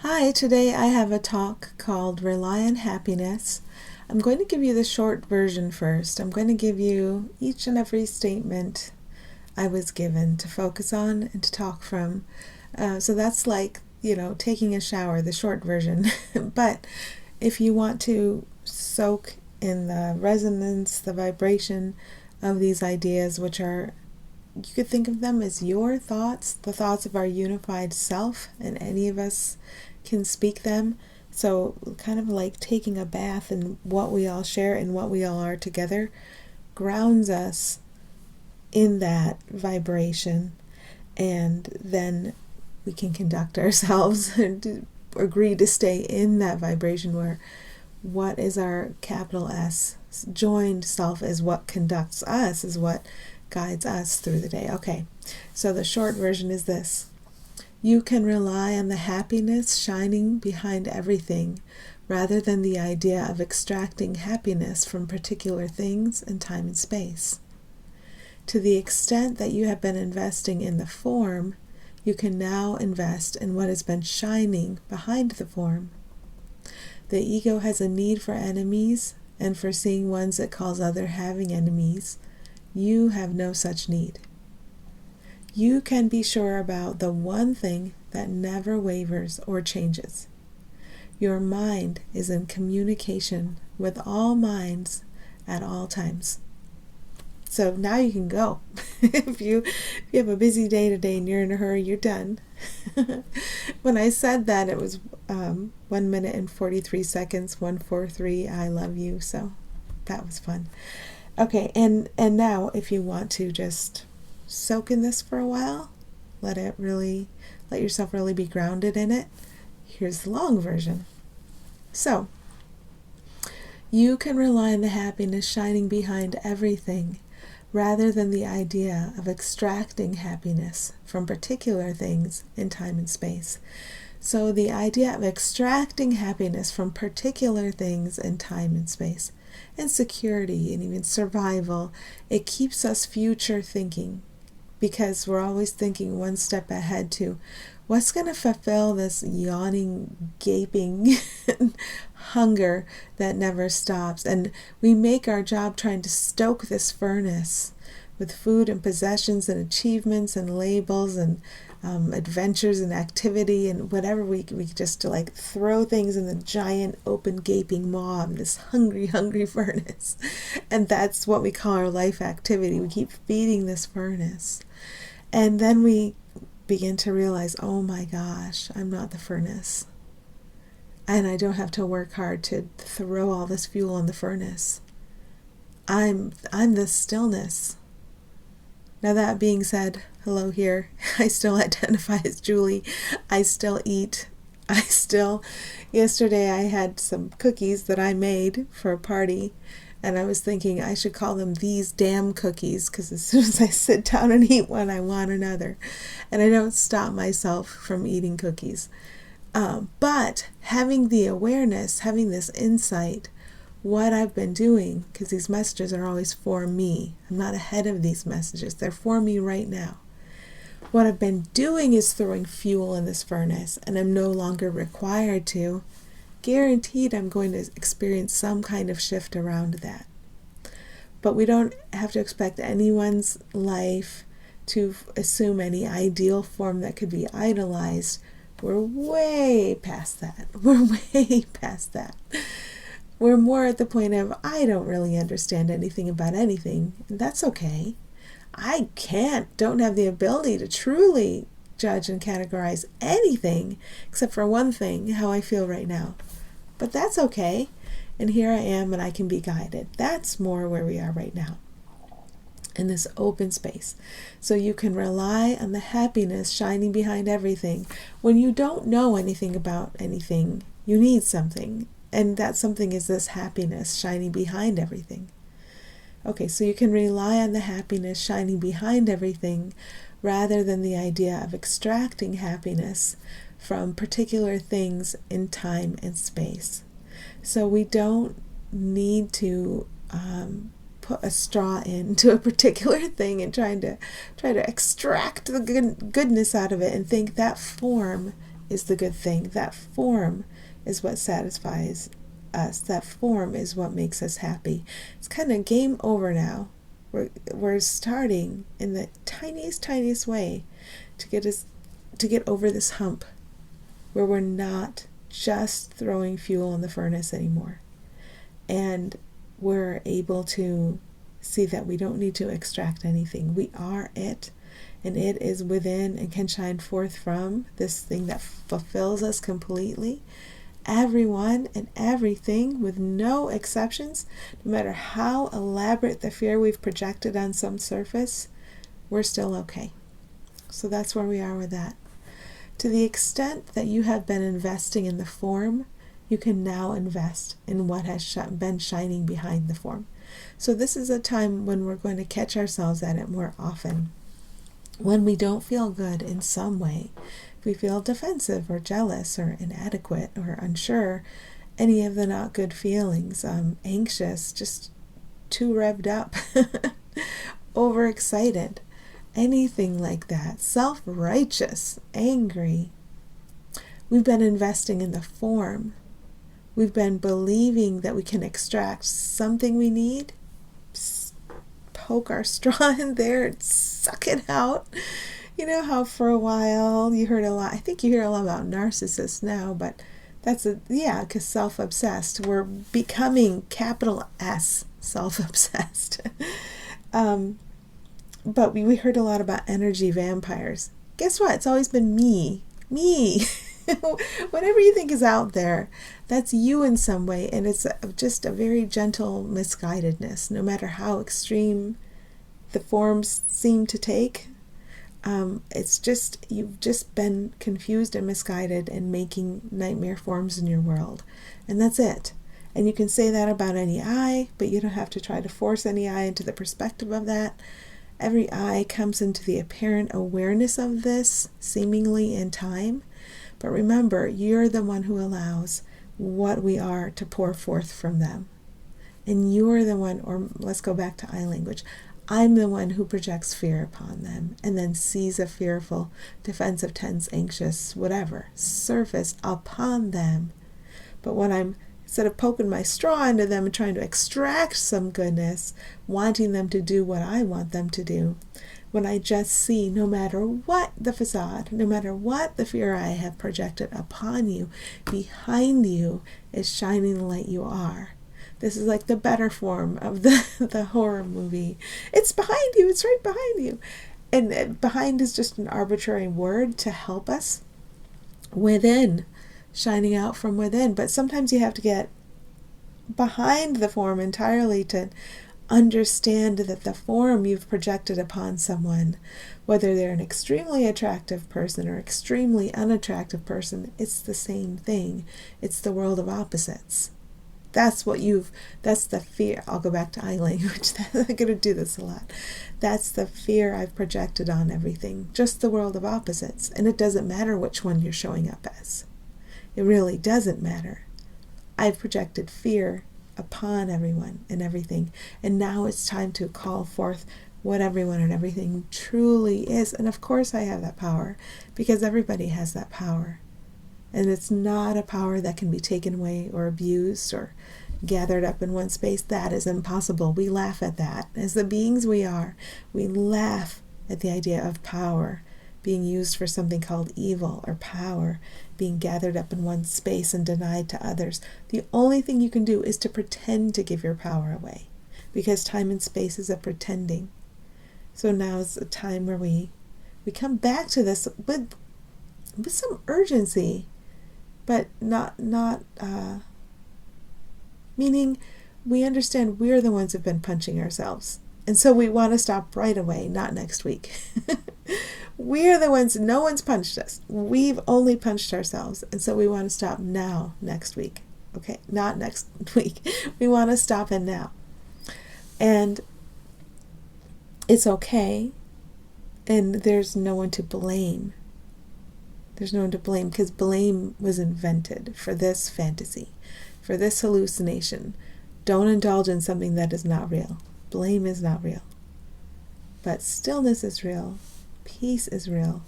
Hi, today I have a talk called Rely on Happiness. I'm going to give you the short version first. I'm going to give you each and every statement I was given to focus on and to talk from. So that's like, taking a shower, the short version. But if you want to soak in the resonance, the vibration of these ideas, which are, you could think of them as your thoughts, the thoughts of our unified self, and any of us can speak them. So kind of like taking a bath in what we all share and what we all are together grounds us in that vibration, and then we can conduct ourselves and agree to stay in that vibration where what is our capital S joined self is what conducts us, is what guides us through the day. Okay, so the short version is this. You can rely on the happiness shining behind everything rather than the idea of extracting happiness from particular things in time and space. To the extent that you have been investing in the form, you can now invest in what has been shining behind the form. The ego has a need for enemies, and for seeing ones it calls other having enemies. You have no such need. You can be sure about the one thing that never wavers or changes. Your mind is in communication with all minds at all times. So now you can go. If you have a busy day today and you're in a hurry, you're done. When I said that, it was 1 minute and 43 seconds, 143, I love you. So that was fun. Okay, and now if you want to just soak in this for a while, let yourself really be grounded in it, here's the long version. So, you can rely on the happiness shining behind everything rather than the idea of extracting happiness from particular things in time and space. So the idea of extracting happiness from particular things in time and space, and security and even survival, it keeps us future thinking, because we're always thinking one step ahead to what's going to fulfill this yawning, gaping hunger that never stops. And we make our job trying to stoke this furnace with food and possessions and achievements and labels and adventures and activity and whatever we just like throw things in the giant open gaping maw of this hungry furnace. And that's what we call our life activity. We keep feeding this furnace. And then we begin to realize, oh my gosh, I'm not the furnace. And I don't have to work hard to throw all this fuel in the furnace. I'm the stillness. Now that being said, hello here. I still identify as Julie. I still eat. Yesterday I had some cookies that I made for a party, and I was thinking I should call them these damn cookies, because as soon as I sit down and eat one, I want another. And I don't stop myself from eating cookies. But having the awareness, having this insight, what I've been doing, because these messages are always for me. I'm not ahead of these messages. They're for me right now. What I've been doing is throwing fuel in this furnace, and I'm no longer required to. Guaranteed I'm going to experience some kind of shift around that. But we don't have to expect anyone's life to assume any ideal form that could be idolized. We're way past that. We're more at the point of, I don't really understand anything about anything, and that's okay. I don't have the ability to truly judge and categorize anything except for one thing, how I feel right now. But that's okay. And here I am, and I can be guided. That's more where we are right now, in this open space. So you can rely on the happiness shining behind everything. When you don't know anything about anything, you need something. And that something is this happiness shining behind everything. Okay, so you can rely on the happiness shining behind everything rather than the idea of extracting happiness from particular things in time and space. So we don't need to put a straw into a particular thing and try to extract the goodness out of it and think that form is the good thing. That form is what satisfies us. That form is what makes us happy. It's kind of game over now. We're starting in the tiniest way to get over this hump where we're not just throwing fuel in the furnace anymore. And we're able to see that we don't need to extract anything. We are it, and it is within and can shine forth from this thing that fulfills us completely. Everyone and everything, with no exceptions, no matter how elaborate the fear we've projected on some surface, we're still okay. So that's where we are with that. To the extent that you have been investing in the form, you can now invest in what has been shining behind the form. So this is a time when we're going to catch ourselves at it more often. When we don't feel good in some way, if we feel defensive or jealous or inadequate or unsure, any of the not good feelings, anxious, just too revved up, overexcited, anything like that, self-righteous, angry, we've been investing in the form. We've been believing that we can extract something we need, poke our straw in there and suck it out. You know how for a while you heard a lot, I think you hear a lot about narcissists now, but because self-obsessed. We're becoming capital S self-obsessed. But we heard a lot about energy vampires. Guess what? It's always been me. Whatever you think is out there, that's you in some way, and it's just a very gentle misguidedness, no matter how extreme the forms seem to take. It's just, you've just been confused and misguided and making nightmare forms in your world, and that's it. And you can say that about any eye, but you don't have to try to force any eye into the perspective of that. Every eye comes into the apparent awareness of this, seemingly in time. But remember, you're the one who allows what we are to pour forth from them. And you're the one, or let's go back to eye language, I'm the one who projects fear upon them and then sees a fearful, defensive, tense, anxious, whatever, surface upon them. But when I'm, instead of poking my straw into them and trying to extract some goodness, wanting them to do what I want them to do, when I just see, no matter what the facade, no matter what the fear I have projected upon you, behind you is shining the light you are. This is like the better form of the horror movie. It's behind you. It's right behind you. And behind is just an arbitrary word to help us. Within, shining out from within. But sometimes you have to get behind the form entirely to understand that the form you've projected upon someone, whether they're an extremely attractive person or extremely unattractive person, it's the same thing. It's the world of opposites. That's the fear. I'll go back to eye language. I'm going to do this a lot. That's the fear I've projected on everything. Just the world of opposites. And it doesn't matter which one you're showing up as. It really doesn't matter. I've projected fear upon everyone and everything. And now it's time to call forth what everyone and everything truly is. And of course I have that power, because everybody has that power. And it's not a power that can be taken away or abused or gathered up in one space. That is impossible. We laugh at that. As the beings we are, we laugh at the idea of power being used for something called evil, or power being gathered up in one space and denied to others. The only thing you can do is to pretend to give your power away, because time and space is a pretending. So now is a time where we come back to this with some urgency, but not meaning we understand we're the ones who've been punching ourselves. And so we want to stop right away, not next week. We're the ones, no one's punched us. We've only punched ourselves. And so we want to stop now, next week. Okay, not next week. We want to stop it now. And it's okay. And there's no one to blame. There's no one to blame, because blame was invented for this fantasy, for this hallucination. Don't indulge in something that is not real. Blame is not real. But stillness is real. Peace is real.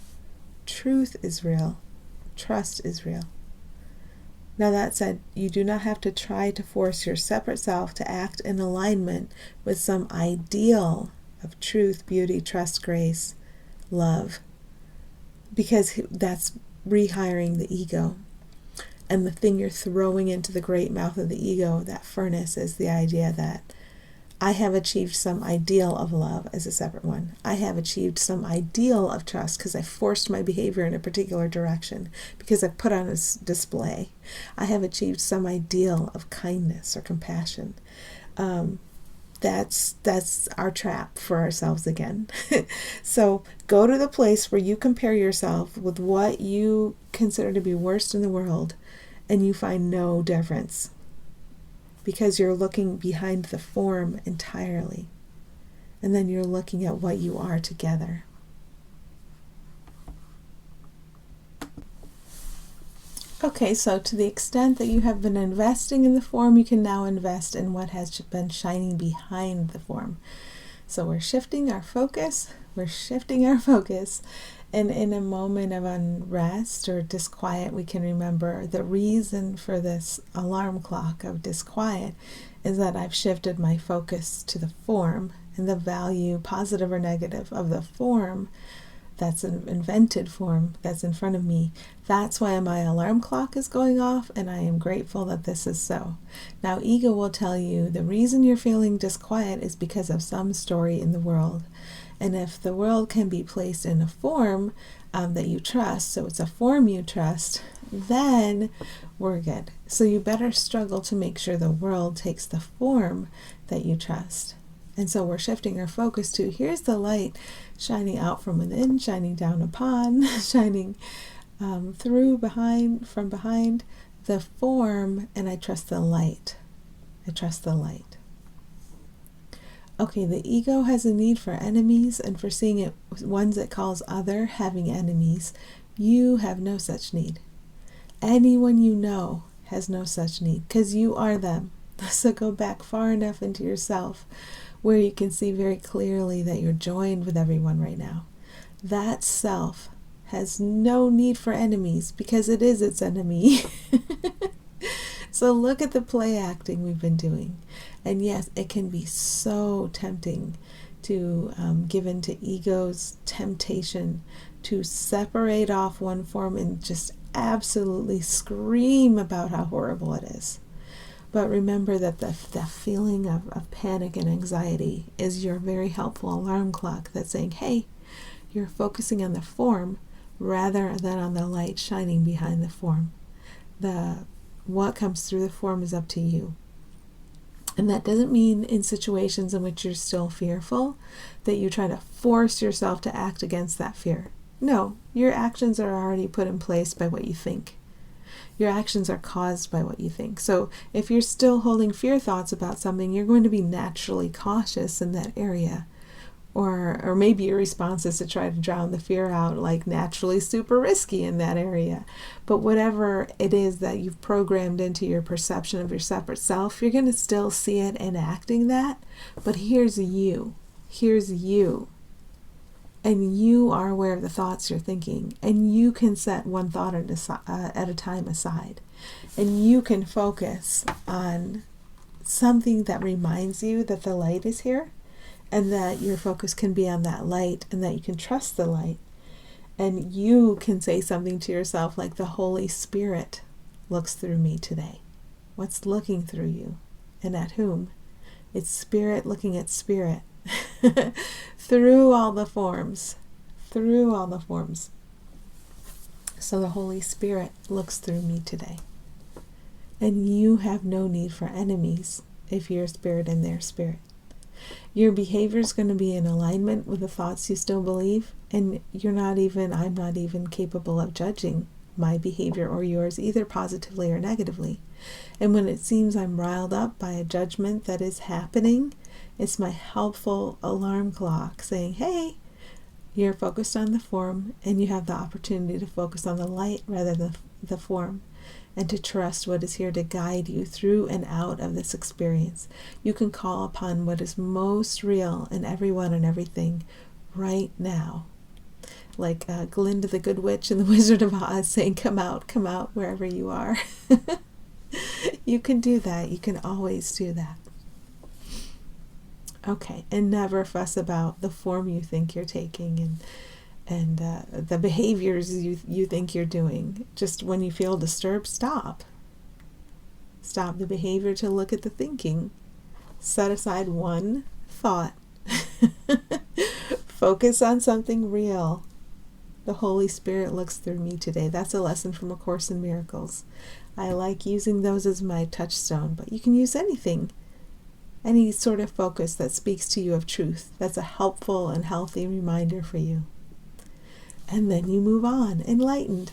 Truth is real. Trust is real. Now that said, you do not have to try to force your separate self to act in alignment with some ideal of truth, beauty, trust, grace, love, because that's rehiring the ego. And the thing you're throwing into the great mouth of the ego, that furnace, is the idea that I have achieved some ideal of love as a separate one. I have achieved some ideal of trust because I forced my behavior in a particular direction, because I put on a display. I have achieved some ideal of kindness or compassion. That's our trap for ourselves again. So go to the place where you compare yourself with what you consider to be worst in the world, and you find no difference, because you're looking behind the form entirely, and then you're looking at what you are together. Okay, so to the extent that you have been investing in the form, you can now invest in what has been shining behind the form. So we're shifting our focus, and in a moment of unrest or disquiet, we can remember the reason for this alarm clock of disquiet is that I've shifted my focus to the form and the value, positive or negative, of the form. That's an invented form that's in front of me. That's why my alarm clock is going off, and I am grateful that this is so. Now, ego will tell you the reason you're feeling disquiet is because of some story in the world. And if the world can be placed in a form that you trust, so it's a form you trust, then we're good. So you better struggle to make sure the world takes the form that you trust. And so we're shifting our focus to, here's the light shining out from within, shining down upon, shining through, from behind the form, and I trust the light. I trust the light. Okay, the ego has a need for enemies and for seeing it ones it calls other having enemies. You have no such need. Anyone you know has no such need, because you are them. So go back far enough into yourself where you can see very clearly that you're joined with everyone right now. That self has no need for enemies because it is its enemy. So look at the play acting we've been doing. And yes, it can be so tempting to give in to ego's temptation to separate off one form and just absolutely scream about how horrible it is. But remember that the feeling of panic and anxiety is your very helpful alarm clock that's saying, hey, you're focusing on the form rather than on the light shining behind the form. What comes through the form is up to you. And that doesn't mean in situations in which you're still fearful that you try to force yourself to act against that fear. No, your actions are already put in place by what you think. Your actions are caused by what you think. So if you're still holding fear thoughts about something, you're going to be naturally cautious in that area. Or maybe your response is to try to drown the fear out, like naturally super risky in that area. But whatever it is that you've programmed into your perception of your separate self, you're going to still see it enacting that. But here's you. Here's you. And you are aware of the thoughts you're thinking. And you can set one thought at a time aside. And you can focus on something that reminds you that the light is here. And that your focus can be on that light, and that you can trust the light. And you can say something to yourself like, the Holy Spirit looks through me today. What's looking through you? And at whom? It's spirit looking at spirit. Through all the forms. Through all the forms. So the Holy Spirit looks through me today. And you have no need for enemies if you're spirit and their spirit. Your behavior is going to be in alignment with the thoughts you still believe, and I'm not even capable of judging my behavior or yours, either positively or negatively. And when it seems I'm riled up by a judgment that is happening, it's my helpful alarm clock saying, hey, you're focused on the form, and you have the opportunity to focus on the light rather than the form. And to trust what is here to guide you through and out of this experience. You can call upon what is most real in everyone and everything right now. like Glinda the Good Witch in The Wizard of Oz saying, come out, wherever you are. You can do that. You can always do that. Okay, and never fuss about the form you think you're taking and the behaviors you think you're doing. Just when you feel disturbed, stop. Stop the behavior to look at the thinking. Set aside one thought. Focus on something real. The Holy Spirit looks through me today. That's a lesson from A Course in Miracles. I like using those as my touchstone, but you can use anything. Any sort of focus that speaks to you of truth. That's a helpful and healthy reminder for you. And then you move on, enlightened.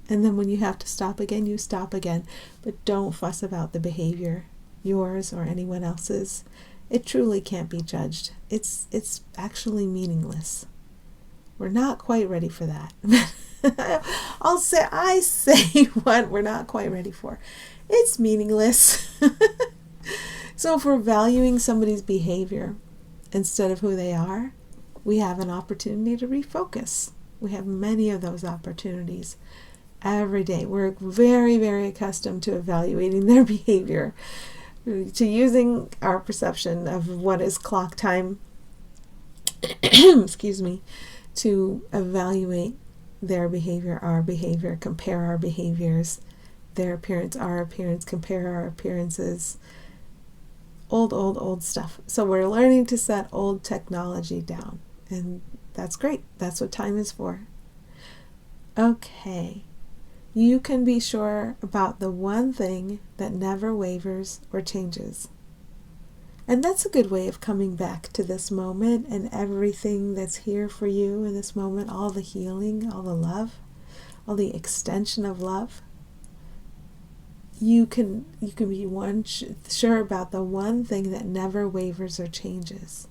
And then when you have to stop again, you stop again. But don't fuss about the behavior, yours or anyone else's. It truly can't be judged. It's actually meaningless. We're not quite ready for that. I say what we're not quite ready for. It's meaningless. So if we're valuing somebody's behavior instead of who they are, we have an opportunity to refocus. We have many of those opportunities every day. We're very, very accustomed to evaluating their behavior, to using our perception of what is clock time, excuse me, to evaluate their behavior, our behavior, compare our behaviors, their appearance, our appearance, compare our appearances. Old stuff. So we're learning to set old technology down. And that's great. That's what time is for. Okay. You can be sure about the one thing that never wavers or changes. And that's a good way of coming back to this moment and everything that's here for you in this moment, all the healing, all the love, all the extension of love. You can be sure about the one thing that never wavers or changes.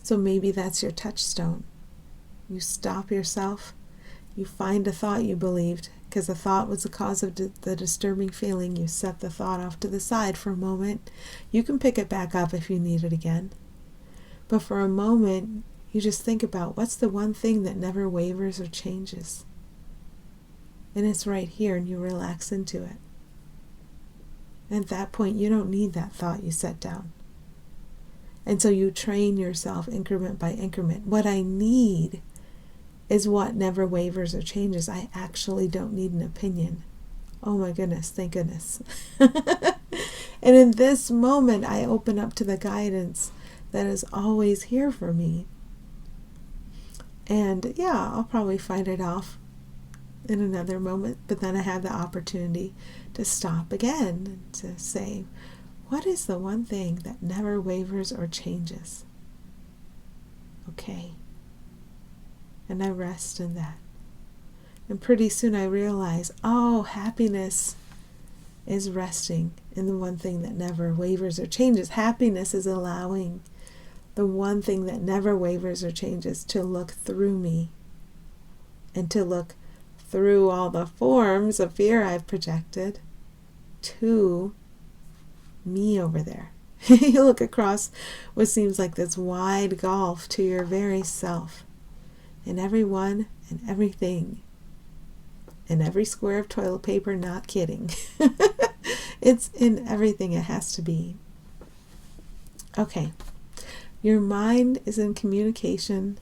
So maybe that's your touchstone. You stop yourself. You find a thought you believed, because the thought was the cause of the disturbing feeling. You set the thought off to the side for a moment. You can pick it back up if you need it again. But for a moment, you just think about what's the one thing that never wavers or changes. And it's right here, and you relax into it. At that point, you don't need that thought you set down. And so you train yourself increment by increment. What I need is what never wavers or changes. I actually don't need an opinion. Oh my goodness, thank goodness. And in this moment, I open up to the guidance that is always here for me. And yeah, I'll probably fight it off in another moment, but then I have the opportunity to stop again and to say, what is the one thing that never wavers or changes? Okay. And I rest in that. And pretty soon I realize, happiness is resting in the one thing that never wavers or changes. Happiness is allowing the one thing that never wavers or changes to look through me and to look through all the forms of fear I've projected to me over there. You look across what seems like this wide gulf to your very self, and everyone and everything, and every square of toilet paper, not kidding. It's in everything it has to be. Okay, your mind is in communication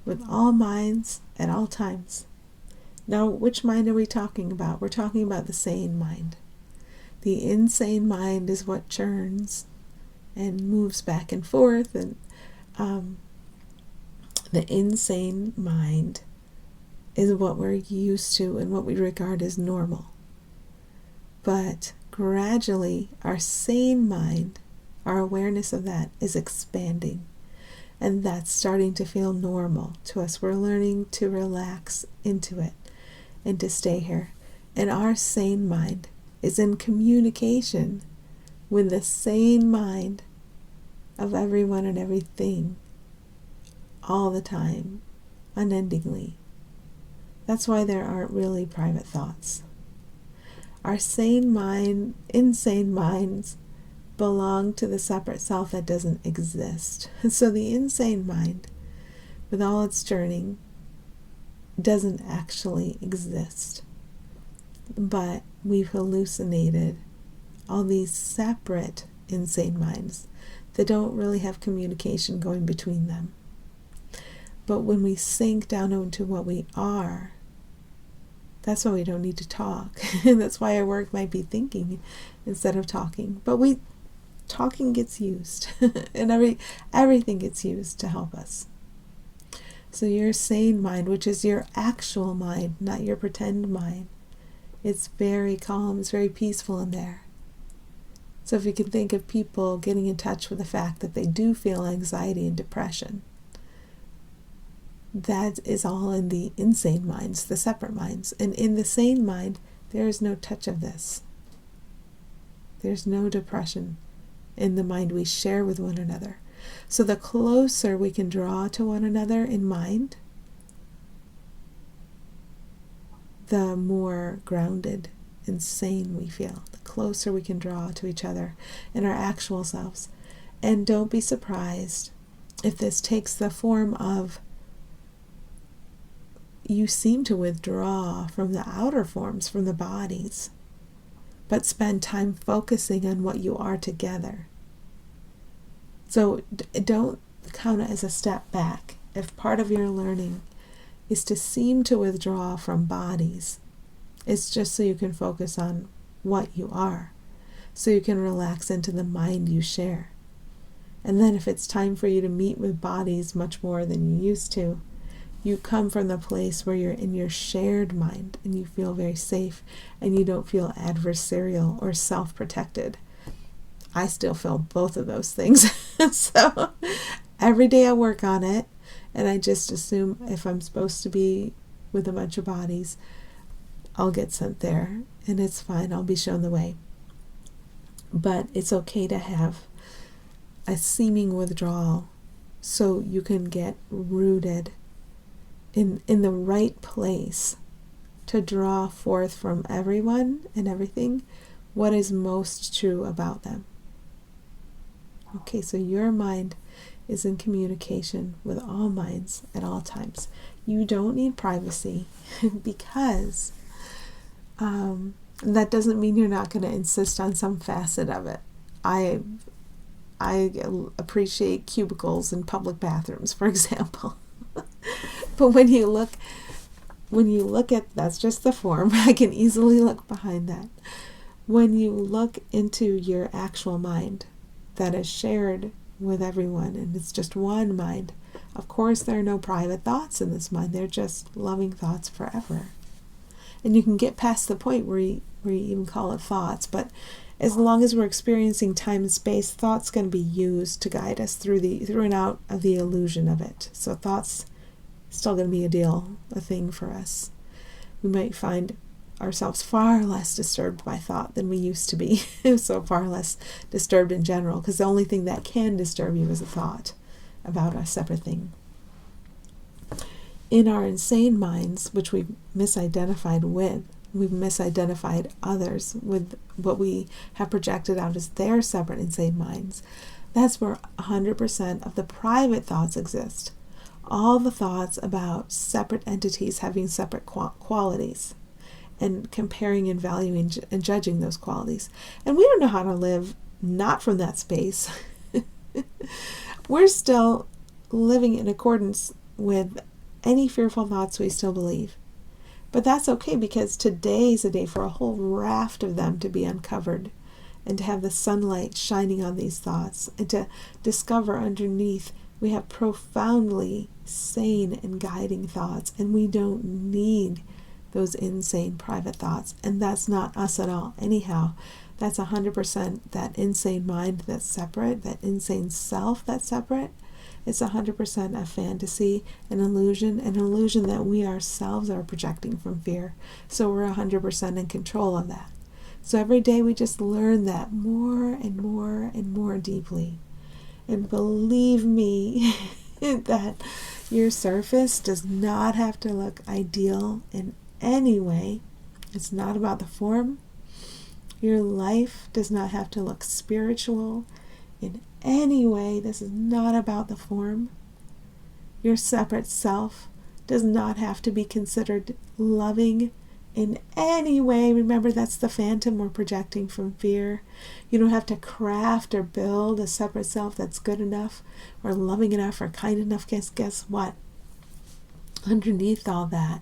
with all minds at all times. Now, which mind are we talking about? We're talking about the sane mind. The insane mind is what churns and moves back and forth, and the insane mind is what we're used to and what we regard as normal. But gradually, our sane mind, our awareness of that is expanding, and that's starting to feel normal to us. We're learning to relax into it and to stay here. And our sane mind is in communication with the sane mind of everyone and everything all the time, unendingly. That's why there aren't really private thoughts. Our sane mind, insane minds belong to the separate self that doesn't exist. So the insane mind, with all its churning, doesn't actually exist. But we've hallucinated all these separate insane minds that don't really have communication going between them. But when we sink down into what we are, that's why we don't need to talk. That's why our work might be thinking instead of talking. But talking gets used, and everything gets used to help us. So your sane mind, which is your actual mind, not your pretend mind, it's very calm, it's very peaceful in there. So if you can think of people getting in touch with the fact that they do feel anxiety and depression, that is all in the insane minds, the separate minds. And in the sane mind, there is no touch of this. There's no depression in the mind we share with one another. So the closer we can draw to one another in mind, the more grounded and sane we feel. The closer we can draw to each other in our actual selves. And don't be surprised if this takes the form of you seem to withdraw from the outer forms, from the bodies, but spend time focusing on what you are together. So don't count it as a step back. If part of your learning is to seem to withdraw from bodies, it's just so you can focus on what you are, so you can relax into the mind you share. And then if it's time for you to meet with bodies much more than you used to, you come from the place where you're in your shared mind and you feel very safe and you don't feel adversarial or self-protected. I still feel both of those things. So every day I work on it, and I just assume if I'm supposed to be with a bunch of bodies, I'll get sent there, and it's fine. I'll be shown the way. But it's okay to have a seeming withdrawal so you can get rooted in the right place to draw forth from everyone and everything what is most true about them. Okay, so your mind is in communication with all minds at all times. You don't need privacy because that doesn't mean you're not going to insist on some facet of it. I appreciate cubicles in public bathrooms, for example. But when you look at, that's just the form. I can easily look behind that. When you look into your actual mind that is shared with everyone, and it's just one mind, of course there are no private thoughts in this mind. They're just loving thoughts forever. And you can get past the point where you even call it thoughts, but as long as we're experiencing time and space, thoughts can be used to guide us through and out of the illusion of it. So thoughts still going to be a thing for us. We might find ourselves far less disturbed by thought than we used to be. So far less disturbed in general, because the only thing that can disturb you is a thought about a separate thing. In our insane minds, which we've misidentified others with what we have projected out as their separate insane minds. That's where 100% of the private thoughts exist. All the thoughts about separate entities having separate qualities, and comparing and valuing and judging those qualities. And we don't know how to live not from that space. We're still living in accordance with any fearful thoughts we still believe. But that's okay, because today's a day for a whole raft of them to be uncovered and to have the sunlight shining on these thoughts and to discover underneath we have profoundly sane and guiding thoughts, and we don't need those insane private thoughts. And that's not us at all. Anyhow, that's 100% that insane mind that's separate, that insane self that's separate. It's 100% a fantasy, an illusion that we ourselves are projecting from fear. So we're 100% in control of that. So every day we just learn that more and more and more deeply. And believe me that your surface does not have to look ideal in any way. It's not about the form. Your life does not have to look spiritual in any way. This is not about the form. Your separate self does not have to be considered loving in any way. Remember, that's the phantom we're projecting from fear. You don't have to craft or build a separate self that's good enough or loving enough or kind enough. Guess what? Underneath all that,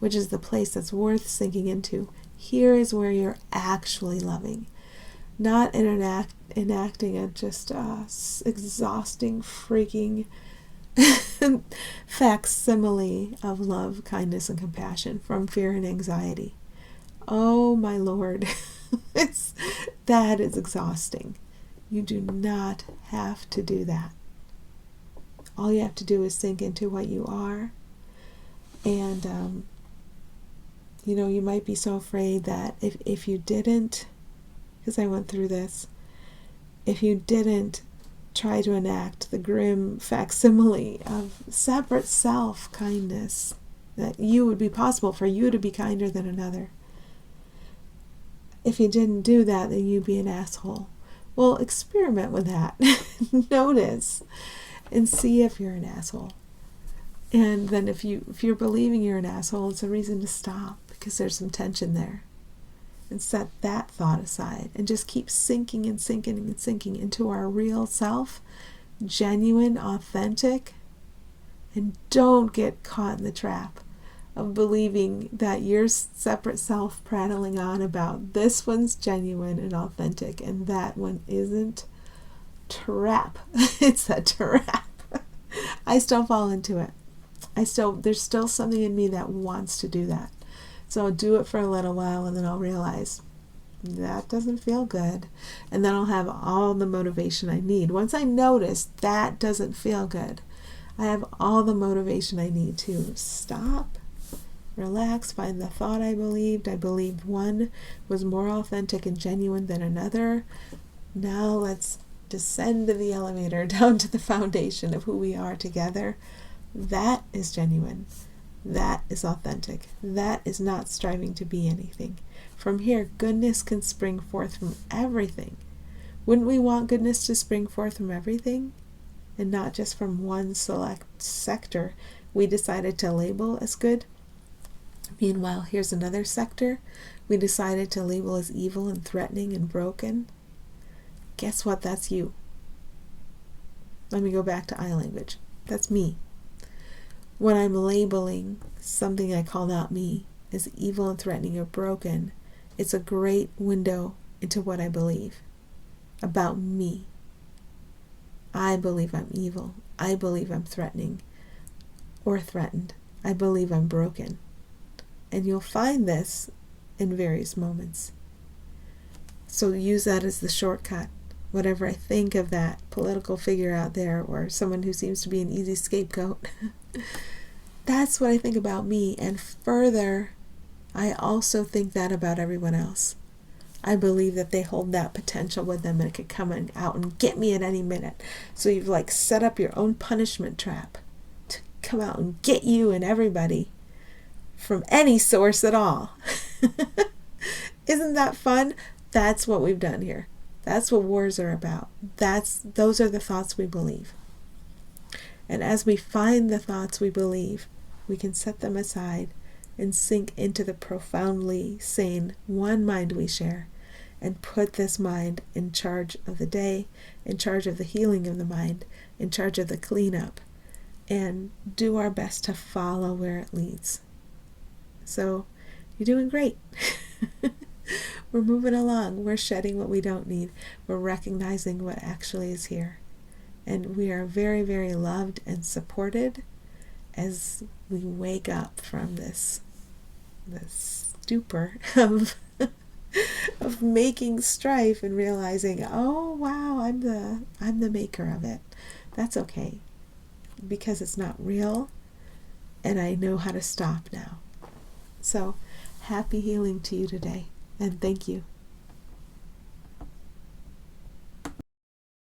which is the place that's worth sinking into, here is where you're actually loving. Not enacting a just exhausting, freaking facsimile of love, kindness, and compassion from fear and anxiety. Oh my Lord, that is exhausting. You do not have to do that. All you have to do is sink into what you are. And, you might be so afraid that if you didn't, because I went through this, if you didn't try to enact the grim facsimile of separate self-kindness, that you would be possible for you to be kinder than another. If you didn't do that, then you'd be an asshole. Well, experiment with that. Notice and see if you're an asshole. And then if you're believing you're an asshole, it's a reason to stop, because there's some tension there. And set that thought aside and just keep sinking and sinking and sinking into our real self, genuine, authentic. And don't get caught in the trap of believing that your separate self prattling on about this one's genuine and authentic and that one isn't. Trap. It's a trap. I still fall into it. There's still something in me that wants to do that. So I'll do it for a little while, and then I'll realize that doesn't feel good. And then I'll have all the motivation I need. Once I notice that doesn't feel good, I have all the motivation I need to stop, relax, find the thought I believed. I believed one was more authentic and genuine than another. Now let's descend to the elevator down to the foundation of who we are together. That is genuine. That is authentic. That is not striving to be anything. From here, goodness can spring forth from everything. Wouldn't we want goodness to spring forth from everything? And not just from one select sector we decided to label as good? Meanwhile, here's another sector we decided to label as evil and threatening and broken. Guess what? That's you. Let me go back to I language. That's me. When I'm labeling something I call not me as evil and threatening or broken, it's a great window into what I believe about me. I believe I'm evil. I believe I'm threatening or threatened. I believe I'm broken. And you'll find this in various moments. So use that as the shortcut. Whatever I think of that political figure out there or someone who seems to be an easy scapegoat, that's what I think about me. And further, I also think that about everyone else. I believe that they hold that potential with them and it could come out and get me at any minute. So you've set up your own punishment trap to come out and get you and everybody from any source at all. Isn't that fun? That's what we've done here. That's what wars are about. Those are the thoughts we believe. And as we find the thoughts we believe, we can set them aside and sink into the profoundly sane one mind we share and put this mind in charge of the day, in charge of the healing of the mind, in charge of the cleanup, and do our best to follow where it leads. So you're doing great. We're moving along. We're shedding what we don't need. We're recognizing what actually is here. And we are very, very loved and supported as we wake up from this stupor of making strife and realizing, oh wow, I'm the maker of it. That's okay, because it's not real, and I know how to stop now. So happy healing to you today. And thank you.